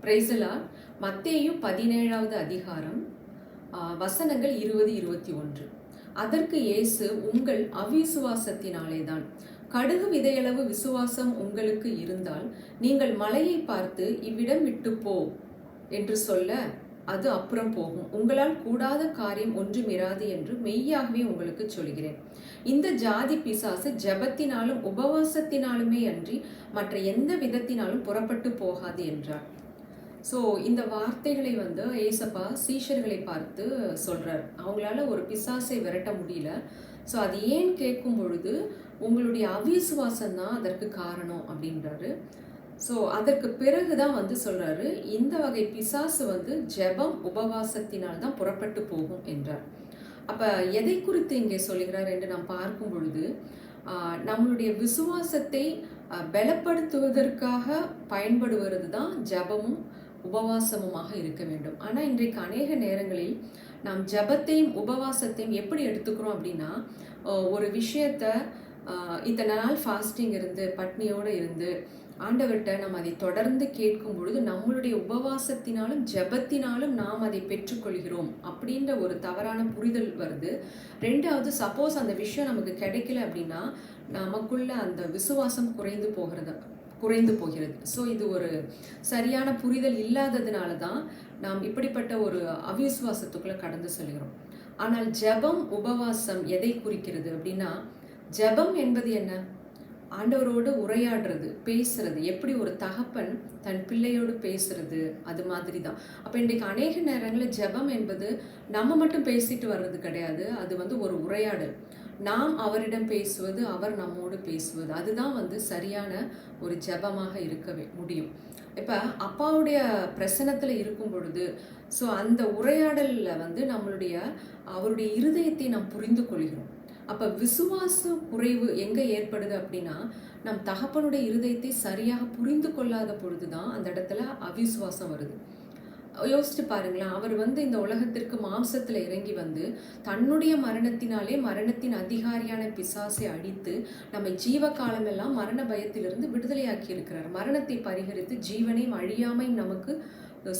பிரைசலா மத்தேயு 17வது அதிகாரம் வசனங்கள் 20-21. அதற்கு இயேசு, உங்கள் அவிசுவாசத்தினாலேதான். கடுகு விதையளவு விசுவாசம் உங்களுக்கு இருந்தால் நீங்கள் மலையை பார்த்து இவ்விடம் விட்டு போ என்று சொல்ல அது அப்புறம் போகும். உங்களால் கூடாத காரியம் ஒன்றுமிராது என்று மெய்யாகவே உங்களுக்கு சொல்கிறேன். இந்த ஜாதி பிசாசு ஜெபத்தினாலும் உபவாசத்தினாலுமே அன்றி மற்ற எந்த விதத்தினாலும் புறப்பட்டு போகாது என்றார். ஸோ இந்த வார்த்தைகளை ஏசப்பா சீஷர்களை பார்த்து சொல்கிறார். அவங்களால ஒரு பிசாசை விரட்ட முடியல. ஸோ அது ஏன் கேட்கும் பொழுது உங்களுடைய அவிசுவாசம் தான் அதற்கு காரணம் அப்படின்றாரு. ஸோ அதற்கு பிறகு தான் சொல்கிறாரு, இந்த வகை பிசாசு ஜெபம் உபவாசத்தினால் தான் புறப்பட்டு போகும் என்றார். அப்போ எதை குறித்து இங்கே சொல்கிறார் என்று நாம் பார்க்கும் பொழுது, நம்மளுடைய விசுவாசத்தை பலப்படுத்துவதற்காக பயன்படுவது தான் ஜெபமும் உபவாசமுமாக இருக்க வேண்டும். ஆனால் இன்றைக்கு அநேக நேரங்களில் நாம் ஜெபத்தையும் உபவாசத்தையும் எப்படி எடுத்துக்கிறோம் அப்படின்னா, ஒரு விஷயத்த இத்தனை நாள் ஃபாஸ்டிங் இருந்து பட்னியோடு இருந்து ஆண்டவர்கிட்ட நம்ம அதை தொடர்ந்து கேட்கும் பொழுது நம்மளுடைய உபவாசத்தினாலும் ஜெபத்தினாலும் நாம் அதை பெற்றுக்கொள்கிறோம் அப்படின்ற ஒரு தவறான புரிதல் வருது. ரெண்டாவது, சப்போஸ் அந்த விஷயம் நமக்கு கிடைக்கல அப்படின்னா நமக்குள்ள அந்த விசுவாசம் குறைந்து போகிறது. ஸோ இது ஒரு சரியான புரிதல் இல்லாததுனால தான் நாம் இப்படிப்பட்ட ஒரு அவிசுவாசத்துக்குள்ளே கடந்து செல்கிறோம். ஆனால் ஜெபம் உபவாசம் எதை குறிக்கிறது அப்படின்னா, ஜெபம் என்பது என்ன? ஆண்டவரோடு உரையாடுறது, பேசுறது. எப்படி ஒரு தகப்பன் தன் பிள்ளையோடு பேசுறது, அது மாதிரி தான். அப்போ இன்றைக்கு அநேக நேரங்களில் ஜெபம் என்பது நம்ம மட்டும் பேசிட்டு வர்றது கிடையாது. அது ஒரு உரையாடல். நாம் அவரிடம் பேசுவது, அவர் நம்மோடு பேசுவது. அதுதான் சரியான ஒரு ஜெபமாக இருக்கவே முடியும். இப்போ அப்பாவுடைய பிரசனத்தில் இருக்கும் பொழுது, ஸோ அந்த உரையாடலில் அவருடைய இருதயத்தை நாம் புரிந்து கொள்கிறோம். அப்போ விசுவாச குறைவு எங்கே ஏற்படுது அப்படின்னா, நம் தகப்பனுடைய இருதயத்தை சரியாக புரிந்து கொள்ளாத பொழுது தான் அந்த இடத்துல அவிசுவாசம் வருது. யோசிச்சு பாருங்களேன், அவர் இந்த உலகத்திற்கு மாம்சத்தில் இறங்கி தன்னுடைய மரணத்தினாலே மரணத்தின் அதிகாரியான பிசாசை அடித்து நம்மை ஜீவ காலமெல்லாம் மரண பயத்திலிருந்து விடுதலையாக்கி இருக்கிறார். மரணத்தை பரிகரித்து ஜீவனையும் அழியாமையும் நமக்கு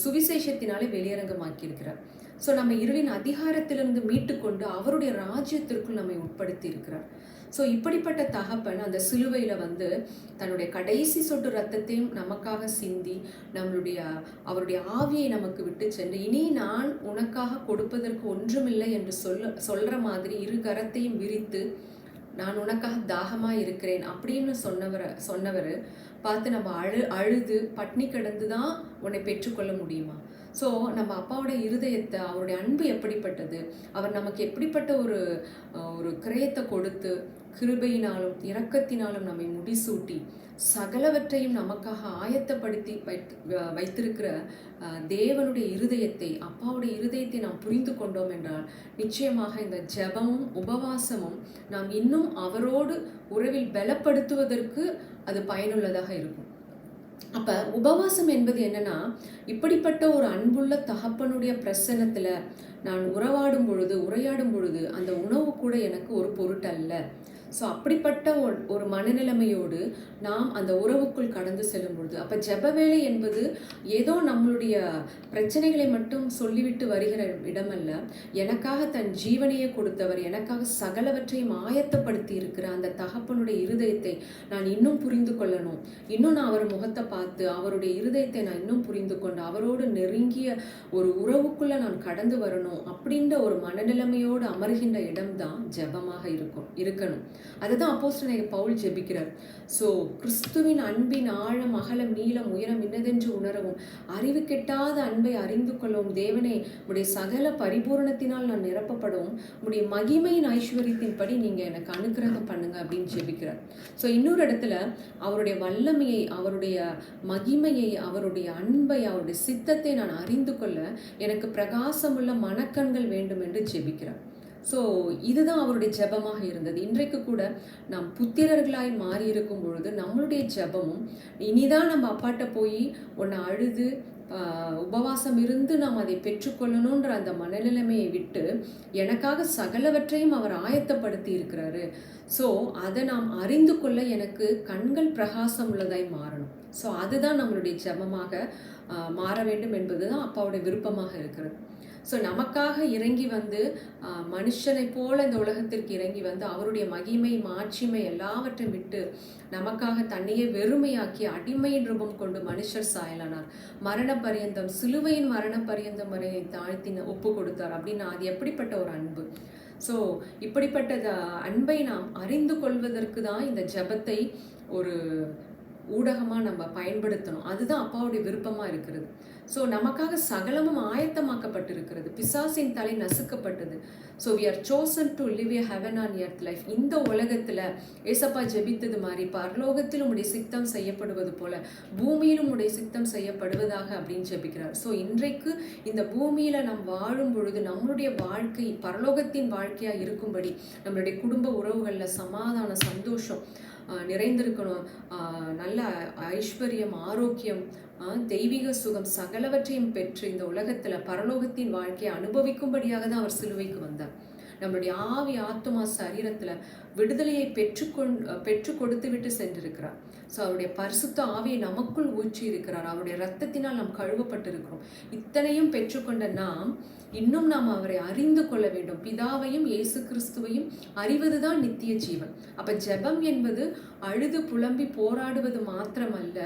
சுவிசேஷத்தினாலே வெளியரங்கமாக்கி இருக்கிறார். ஸோ நம்ம இருளின் அதிகாரத்திலிருந்து மீட்டு கொண்டு அவருடைய ராஜ்யத்திற்குள் நம்மை உட்படுத்தி இருக்கிறார். ஸோ இப்படிப்பட்ட தகப்பன் அந்த சிலுவையில் தன்னுடைய கடைசி சொட்டு ரத்தத்தையும் நமக்காக சிந்தி அவருடைய ஆவியை நமக்கு விட்டு சென்று, இனி நான் உனக்காக கொடுப்பதற்கு ஒன்றுமில்லை என்று சொல்ற மாதிரி இரு கரத்தையும் விரித்து, நான் உனக்காக தாகமாக இருக்கிறேன் அப்படின்னு சொன்னவர் பார்த்து நம்ம அழுது பட்னி கிடந்து தான் உன்னை பெற்றுக்கொள்ள முடியுமா? ஸோ நம்ம அப்பாவோட இருதயத்தை, அவருடைய அன்பு எப்படிப்பட்டது, அவர் நமக்கு எப்படிப்பட்ட ஒரு கிரயத்தை கொடுத்து கிருபையினாலும் இரக்கத்தினாலும் நம்மை முடிசூட்டி சகலவற்றையும் நமக்காக ஆயத்தப்படுத்தி வைத்திருக்கிற தேவனுடைய இருதயத்தை, அப்பாவுடைய இருதயத்தை நாம் புரிந்து கொண்டோம் என்றால் நிச்சயமாக இந்த ஜெபமும் உபவாசமும் நாம் இன்னும் அவரோடு உறவில் பலப்படுத்துவதற்கு அது பயனுள்ளதாக இருக்கும். அப்போ உபவாசம் என்பது என்னன்னா, இப்படிப்பட்ட ஒரு அன்புள்ள தகப்பனுடைய பிரசன்னத்தில் நான் உரையாடும் பொழுது அந்த உணவு கூட எனக்கு ஒரு பொருட்டல்ல. ஸோ அப்படிப்பட்ட ஒரு மனநிலைமையோடு நாம் அந்த உறவுக்குள் கடந்து செல்லும் பொழுது, அப்போ ஜெப வேலை என்பது ஏதோ நம்மளுடைய பிரச்சனைகளை மட்டும் சொல்லிவிட்டு வருகிற இடமல்ல. எனக்காக தன் ஜீவனையை கொடுத்தவர், எனக்காக சகலவற்றையும் ஆயத்தப்படுத்தி இருக்கிற அந்த தகப்பனுடைய இருதயத்தை நான் இன்னும் புரிந்து கொள்ளணும். இன்னும் நான் அவர் முகத்தை பார்த்து அவருடைய இருதயத்தை நான் இன்னும் புரிந்து கொண்டு அவரோடு நெருங்கிய ஒரு உறவுக்குள்ள நான் கடந்து வரணும் அப்படின்ற ஒரு மனநிலைமையோடு அமர்கின்ற இடம்தான் ஜெபமாக இருக்கணும். அதுதான் அப்போஸ்தலனாகிய பவுல் ஜெபிக்கிறார். ஸோ கிறிஸ்துவின் அன்பின் ஆழம் அகலம் நீளம் உயரம் இன்னதென்று உணரவும் அறிவு கெட்டாத அன்பை அறிந்து கொள்ளவும் தேவனே உடைய சகல பரிபூரணத்தினால் நான் நிரப்பப்படவும் உடைய மகிமையின் ஐஸ்வர்யத்தின்படி நீங்கள் எனக்கு அனுக்கிரகம் பண்ணுங்க அப்படின்னு ஜெபிக்கிறார். ஸோ இன்னொரு இடத்துல அவருடைய வல்லமையை, அவருடைய மகிமையை, அவருடைய அன்பை, அவருடைய சித்தத்தை நான் அறிந்து கொள்ள எனக்கு பிரகாசமுள்ள மனக்கண்கள் வேண்டும் என்று ஜெபிக்கிறார். ஸோ இதுதான் அவருடைய ஜெபமாக இருந்தது. இன்றைக்கு கூட நாம் புத்திரர்களாய் மாறி இருக்கும் பொழுது நம்மளுடைய ஜெபமும், இனிதான் நம்ம அப்பாட்ட போய் ஒன்று அழுது உபவாசம் இருந்து நாம் அதை பெற்றுக்கொள்ளணுன்ற அந்த மனநிலைமையை விட்டு எனக்காக சகலவற்றையும் அவர் ஆயத்தப்படுத்தி இருக்கிறாரு. ஸோ அதை நாம் அறிந்து கொள்ள எனக்கு கண்கள் பிரகாசம் உள்ளதாய் மாறணும். ஸோ அதுதான் நம்மளுடைய ஜெபமாக மாற வேண்டும் என்பது தான் அப்பாவுடைய விருப்பமாக இருக்கிறது. ஸோ நமக்காக இறங்கி வந்து மனுஷனை போல இந்த உலகத்திற்கு இறங்கி வந்து அவருடைய மகிமை மாட்சிமை எல்லாவற்றையும் விட்டு நமக்காக தன்னையே வெறுமையாக்கி அடிமையின் ரூபம் கொண்டு மனுஷர் சாயலானார், மரண பரியந்தம் சிலுவையின் மரண பரியந்தம் வரை தாழ்த்தி ஒப்பு கொடுத்தார் அப்படின்னா அது எப்படிப்பட்ட ஒரு அன்பு. ஸோ இப்படிப்பட்ட அன்பை நாம் அறிந்து கொள்வதற்கு தான் இந்த ஜெபத்தை ஒரு ஊடகமாக நம்ம பயன்படுத்தணும். அதுதான் அப்பாவுடைய விருப்பமாக இருக்கிறது. ஸோ நமக்காக சகலமும் ஆயத்தமாக்கப்பட்டிருக்கிறது. பிசாசின் தலை நசுக்கப்பட்டது. So we are chosen to live a heaven on earth life. இந்த உலகத்தில் ஏசப்பா ஜெபித்தது மாதிரி பரலோகத்திலும் உடைய சித்தம் செய்யப்படுவது போல பூமியிலும் உடைய சித்தம் செய்யப்படுவதாக அப்படின்னு ஜெபிக்கிறார். ஸோ இன்றைக்கு இந்த பூமியில் நாம் வாழும் பொழுது நம்மளுடைய வாழ்க்கை பரலோகத்தின் வாழ்க்கையாக இருக்கும்படி நம்மளுடைய குடும்ப உறவுகளில் சமாதானம் சந்தோஷம் நிறைந்திருக்கணும், நல்ல ஐஸ்வர்யம் ஆரோக்கியம் தெய்வீக சுகம் சகலவற்றையும் பெற்று இந்த உலகத்தில் பரலோகத்தின் வாழ்க்கையை அனுபவிக்கும்படியாக தான் அவர் சிலுவைக்கு வந்தார். நம்மளுடைய ஆவி ஆத்மா சரீரத்தில் விடுதலையை பெற்று கொடுத்து விட்டு சென்றிருக்கிறார். ஸோ அவருடைய பரிசுத்த ஆவியை நமக்குள் ஊற்றி இருக்கிறார். அவருடைய இரத்தத்தினால் நாம் கழுவப்பட்டிருக்கிறோம். இத்தனையும் பெற்றுக்கொண்ட நாம் இன்னும் நாம் அவரை அறிந்து கொள்ள வேண்டும். பிதாவையும் இயேசு கிறிஸ்துவையும் அறிவதுதான் நித்திய ஜீவன். அப்ப ஜெபம் என்பது அழுது புலம்பி போராடுவது மாத்திரமல்ல,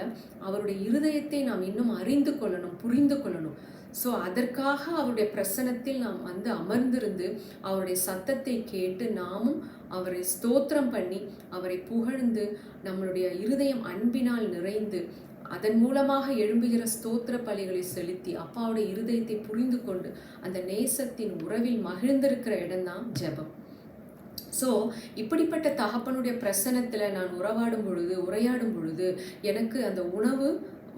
அவருடைய இருதயத்தை நாம் இன்னும் அறிந்து கொள்ளணும், புரிந்து கொள்ளணும். ஸோ அதற்காக அவருடைய பிரசன்னத்தில் நாம் வந்து அமர்ந்திருந்து அவருடைய சத்தத்தை கேட்டு நாமும் அவரை ஸ்தோத்திரம் பண்ணி அவரை புகழ்ந்து நம்மளுடைய இருதயம் அன்பினால் நிறைந்து அதன் மூலமாக எழும்புகிற ஸ்தோத்திர பலிகளை செலுத்தி அப்பாவுடைய இருதயத்தை புரிந்து கொண்டு அந்த நேசத்தின் உறவில் மகிழ்ந்திருக்கிற இடம்தான் ஜெபம். ஸோ இப்படிப்பட்ட தகப்பனுடைய பிரசன்னத்தில் நான் உரையாடும் பொழுது எனக்கு அந்த உணவு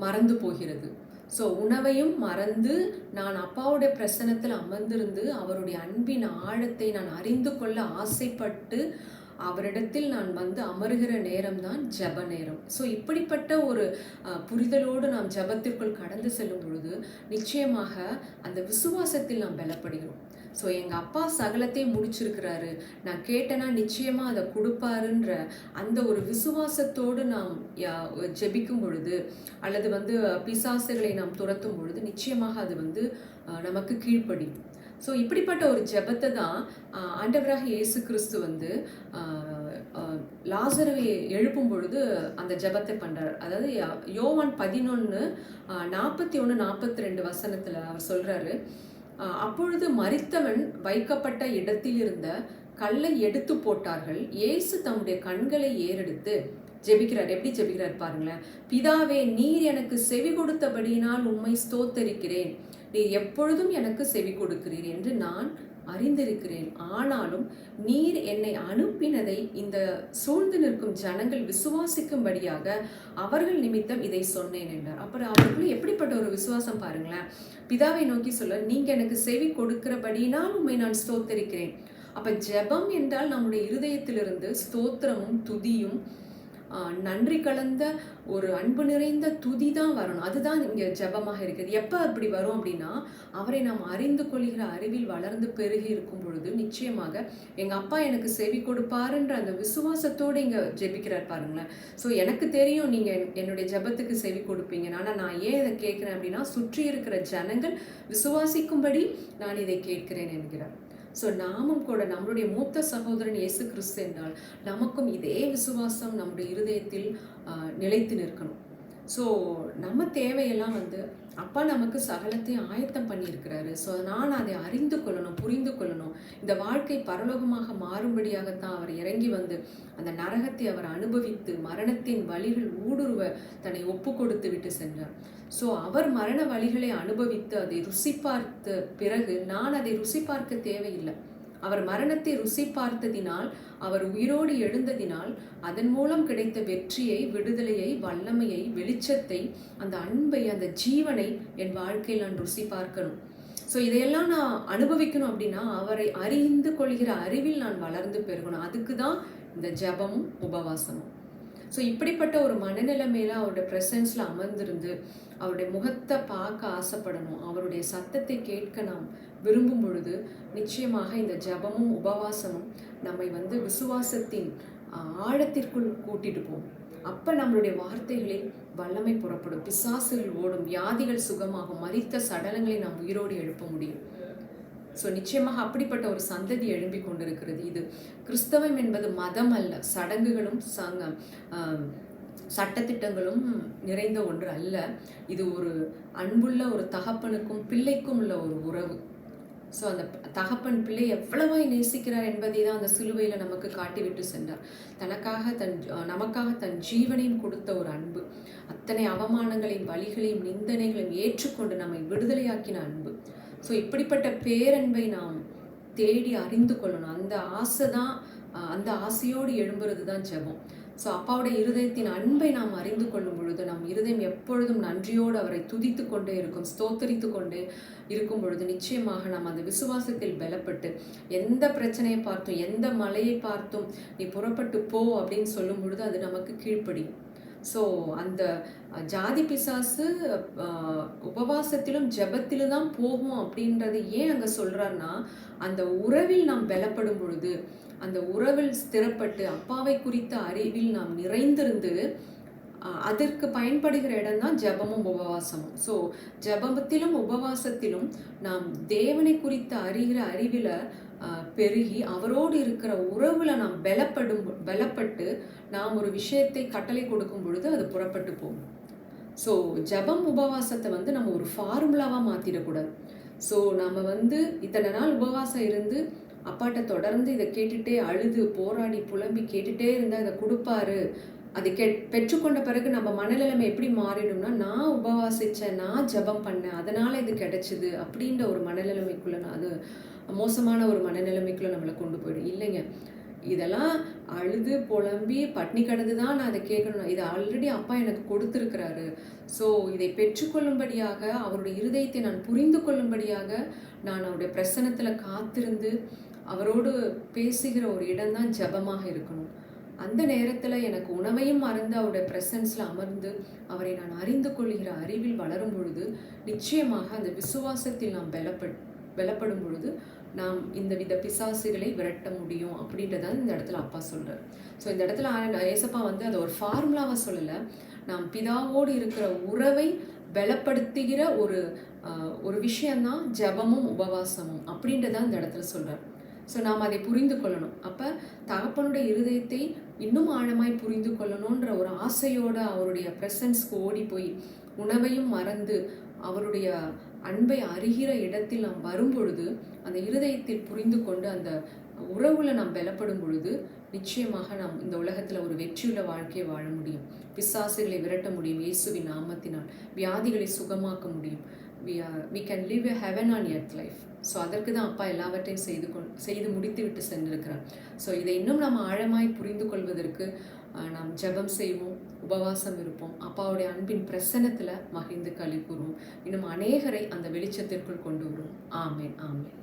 மறந்து போகிறது. ஸோ உணவையும் மறந்து நான் அப்பாவுடைய பிரசன்னத்தில் அமர்ந்திருந்து அவருடைய அன்பின் ஆழத்தை நான் அறிந்து கொள்ள ஆசைப்பட்டு அவரிடத்தில் நான் வந்து அமருகிற நேரம் தான் ஜெப நேரம். ஸோ இப்படிப்பட்ட ஒரு புரிதலோடு நாம் ஜெபத்திற்குள் கடந்து செல்லும் பொழுது நிச்சயமாக அந்த விசுவாசத்தில் நாம் பலப்படுகிறோம். ஸோ எங்கள் அப்பா சகலத்தையும் முடிச்சிருக்கிறாரு, நான் கேட்டேன்னா நிச்சயமாக அதை கொடுப்பாருன்ற அந்த ஒரு விசுவாசத்தோடு நாம் ஜெபிக்கும் பொழுது அல்லது வந்து பிசாசுகளை நாம் துரத்தும் பொழுது நிச்சயமாக அது வந்து நமக்கு கீழ்ப்படியும். ஸோ இப்படிப்பட்ட ஒரு ஜெபத்தை தான் ஆண்டவராக இயேசு கிறிஸ்து வந்து லாசருவை எழுப்பும் பொழுது அந்த ஜெபத்தை பண்றார். அதாவது யோவான் 11:41-42 அவர் சொல்றாரு, அப்பொழுது மரித்தவன் வைக்கப்பட்ட இடத்தில் இருந்த கல்லை எடுத்து போட்டார்கள். இயேசு தம்முடைய கண்களை ஏறெடுத்து ஜெபிக்கிறார். எப்படி ஜெபிக்கிறார் பாருங்களேன். பிதாவே, நீர் எனக்கு செவி கொடுத்தபடியினால் உம்மை ஸ்தோத்தரிக்கிறேன். நீர் எப்பொழுதும் எனக்கு செவி கொடுக்கிறீர் என்று நான் அறிந்திருக்கிறேன். ஆனாலும் நீர் என்னை அனுப்பினதை இந்த சூழ்ந்து நிற்கும் ஜனங்கள் விசுவாசிக்கும்படியாக அவர்கள் நிமித்தம் இதை சொன்னேன் என்றார். அப்புறம் அவர்களுக்கு எப்படிப்பட்ட ஒரு விசுவாசம் பாருங்களேன். பிதாவை நோக்கி சொல்ல, நீங்க எனக்கு செவி கொடுக்கிறபடியினால் உம்மை நான் ஸ்தோத்தரிக்கிறேன். அப்ப ஜெபம் என்றால் நம்முடைய இருதயத்திலிருந்து ஸ்தோத்திரமும் துதியும் நன்றி கலந்த ஒரு அன்பு நிறைந்த துதி தான் வரணும். அதுதான் இங்கே ஜெபமாக இருக்குது. எப்போ அப்படி வரும் அப்படின்னா, அவரை நாம் அறிந்து கொள்கிற அறிவில் வளர்ந்து பெருகி இருக்கும் பொழுது நிச்சயமாக எங்கள் அப்பா எனக்கு செவி கொடுப்பாருன்ற அந்த விசுவாசத்தோடு இங்கே ஜெபிக்கிறார் பாருங்களேன். ஸோ எனக்கு தெரியும் நீங்கள் என்னுடைய ஜெபத்துக்கு செவி கொடுப்பீங்க. ஆனால் நான் ஏன் இதை கேட்குறேன் அப்படின்னா, சுற்றி இருக்கிற ஜனங்கள் விசுவாசிக்கும்படி நான் இதை கேட்கிறேன் என்கிறார். ஸோ நாமும் கூட நம்மளுடைய மூத்த சகோதரன் இயேசு கிறிஸ்து என்றால் நமக்கும் இதே விசுவாசம் நம்முடைய இருதயத்தில் நிலைத்து நிற்கணும். ஸோ நம்ம தேவையெல்லாம் வந்து அப்பா நமக்கு சகலத்தையும் ஆயத்தம் பண்ணியிருக்கிறாரு. ஸோ நான் அதை அறிந்து கொள்ளணும், புரிந்து கொள்ளணும். இந்த வாழ்க்கை பரலோகமாக மாறும்படியாகத்தான் அவர் இறங்கி வந்து அந்த நரகத்தை அவர் அனுபவித்து மரணத்தின் வழிகள் ஊடுருவ தன்னை ஒப்பு கொடுத்து விட்டு சென்றார். ஸோ அவர் மரண வழிகளை அனுபவித்து அதை ருசி பார்த்த பிறகு நான் அதை ருசி பார்க்க தேவையில்லை. அவர் மரணத்தை ருசி பார்த்ததினால், அவர் உயிரோடு எழுந்ததினால் அதன் மூலம் கிடைத்த வெற்றியை, விடுதலையை, வல்லமையை, வெளிச்சத்தை, அந்த அன்பை, அந்த ஜீவனை என் வாழ்க்கையில் நான் ருசி பார்க்கணும். ஸோ இதையெல்லாம் நான் அனுபவிக்கணும் அப்படின்னா அவரை அறிந்து கொள்கிற அறிவில் நான் வளர்ந்து பெருகணும். அதுக்கு தான் இந்த ஜெபமும் உபவாசமும். ஸோ இப்படிப்பட்ட ஒரு மனநிலைமையில அவருடைய ப்ரெசன்ஸில் அமர்ந்திருந்து அவருடைய முகத்தை பார்க்க ஆசைப்படணும், அவருடைய சத்தத்தை கேட்க நாம் விரும்பும் பொழுது நிச்சயமாக இந்த ஜெபமும் உபவாசமும் நம்மை வந்து விசுவாசத்தின் ஆழத்திற்குள் கூட்டிட்டு போகும். அப்ப நம்மளுடைய வார்த்தைகளில் வல்லமை புறப்படும், பிசாசுகள் ஓடும், வியாதிகள் சுகமாகும், மரித்த சடலங்களை நாம் உயிரோடு எழுப்ப முடியும். ஸோ நிச்சயமாக அப்படிப்பட்ட ஒரு சந்ததி எழும்பிக் கொண்டிருக்கிறது. இது கிறிஸ்தவம் என்பது மதம் அல்ல, சடங்குகளும் சட்டத்திட்டங்களும் நிறைந்த ஒன்று அல்ல. இது ஒரு அன்புள்ள ஒரு தகப்பனுக்கும் பிள்ளைக்கும் உள்ள ஒரு உறவு. ஸோ அந்த தகப்பன் பிள்ளை எவ்வளவாய் நேசிக்கிறார் என்பதை தான் அந்த சிலுவையில் நமக்கு காட்டிவிட்டு சென்றார். நமக்காக தன் ஜீவனையும் கொடுத்த ஒரு அன்பு, அத்தனை அவமானங்களையும் வலிகளையும் நிந்தனைகளையும் ஏற்றுக்கொண்டு நம்மை விடுதலையாக்கின அன்பு. ஸோ இப்படிப்பட்ட பேரன்பை நாம் தேடி அறிந்து கொள்ளணும். அந்த ஆசையோடு எழும்புறது தான் ஜெபம். ஸோ அப்பாவுடைய இருதயத்தின் அன்பை நாம் அறிந்து கொள்ளும் பொழுது நம் இருதயம் எப்பொழுதும் நன்றியோடு அவரை துதித்து கொண்டே இருக்கும், ஸ்தோத்தரித்து கொண்டே இருக்கும் பொழுது நிச்சயமாக நாம் அந்த விசுவாசத்தில் பலப்பட்டு எந்த பிரச்சனையை பார்த்தும் எந்த மலையை பார்த்தும் நீ புறப்பட்டு போ அப்படின்னு சொல்லும் பொழுது அது நமக்கு கீழ்ப்படியும். ஸோ அந்த ஜாதி பிசாசு உபவாசத்திலும் ஜெபத்திலும் தான் போகும் அப்படின்றது ஏன் அங்கே சொல்கிறாருன்னா, அந்த உறவில் நாம் பலப்படும் பொழுது, அந்த உறவில் ஸ்திரப்பட்டு அப்பாவை குறித்த அறிவில் நாம் நிறைந்திருந்து அதற்கு பயன்படுகிற இடம் தான் ஜெபமும் உபவாசமும். ஸோ ஜெபத்திலும் உபவாசத்திலும் நாம் தேவனை குறித்த அறிகிற அறிவில் பெருகி அவரோடு இருக்கிற உறவுல நாம் பலப்பட்டு நாம் ஒரு விஷயத்தை கட்டளை கொடுக்கும் பொழுது அது புறப்பட்டு போகும். ஸோ ஜெபம் உபவாசத்தை நம்ம ஒரு ஃபார்முலாவாக மாற்றிடக்கூடாது. ஸோ நம்ம இத்தனை நாள் உபவாசம் இருந்து அப்பாட்ட தொடர்ந்து இதை கேட்டுட்டே அழுது போராடி புலம்பி கேட்டுட்டே இருந்தால் இதை கொடுப்பாரு, அது பெற்றுக்கொண்ட பிறகு நம்ம மனநிலைமை எப்படி மாறிடும்னா, நான் உபவாசித்தேன், நான் ஜெபம் பண்ணேன், அதனால் இது கிடைச்சிது அப்படின்ற ஒரு மனநிலைமைக்குள்ளே அது மோசமான ஒரு மனநிலைமைக்குள்ளே நம்மளை கொண்டு போயிடும். இல்லைங்க, இதெல்லாம் அழுது புலம்பி பட்னி கிடந்து தான் நான் அதை கேட்கணும். இதை ஆல்ரெடி அப்பா எனக்கு கொடுத்துருக்கிறாரு. ஸோ இதை பெற்றுக்கொள்ளும்படியாக அவருடைய இருதயத்தை நான் புரிந்து கொள்ளும்படியாக நான் அவருடைய பிரசன்னத்தில் காத்திருந்து அவரோடு பேசுகிற ஒரு இடம் தான் ஜெபமாக இருக்கணும். அந்த நேரத்தில் எனக்கு உணவையும் மறந்து அவருடைய ப்ரெசன்ஸில் அமர்ந்து அவரை நான் அறிந்து கொள்கிற அறிவில் வளரும் பொழுது நிச்சயமாக அந்த விசுவாசத்தில் நாம் பலப்படும் பொழுது நாம் இந்த வித பிசாசுகளை விரட்ட முடியும் அப்படின்றதான் இந்த இடத்துல அப்பா சொல்கிறார். ஸோ இந்த இடத்துல ஏசப்பா அதை ஒரு ஃபார்முலாவை சொல்லலை, நாம் பிதாவோடு இருக்கிற உறவை பலப்படுத்துகிற ஒரு விஷயந்தான் ஜெபமும் உபவாசமும் அப்படின்றதான் இந்த இடத்துல சொல்கிறார். ஸோ நாம் அதை புரிந்து கொள்ளணும். அப்போ தகப்பனுடைய இருதயத்தை இன்னும் ஆழமாய் புரிந்து கொள்ளணுன்ற ஒரு ஆசையோடு அவருடைய ப்ரெசன்ஸ்க்கு ஓடி போய் உணவையும் மறந்து அவருடைய அன்பை அறிகிற இடத்தில் நாம் வரும் பொழுது அந்த இருதயத்தில் புரிந்து கொண்டு அந்த உறவுல நாம் பலப்படும் பொழுது நிச்சயமாக நாம் இந்த உலகத்தில் ஒரு வெற்றியுள்ள வாழ்க்கையை வாழ முடியும். பிசாசுகளை விரட்ட முடியும் இயேசுவின் நாமத்தினால், வியாதிகளை சுகமாக்க முடியும். we can live a heaven on earth life. So அதற்கு தான் அப்பா எல்லாவற்றையும் செய்து முடித்து விட்டு சென்றிருக்கிறார். ஸோ இதை இன்னும் நாம் ஆழமாய் புரிந்து கொள்வதற்கு நாம் ஜெபம் செய்வோம், உபவாசம் இருப்போம், அப்பாவுடைய அன்பின் பிரசன்னத்தில் மகிழ்ந்து களி கூறுவோம், இன்னும் அநேகரை அந்த வெளிச்சத்திற்குள் கொண்டு வருவோம். ஆமேன், ஆமேன்.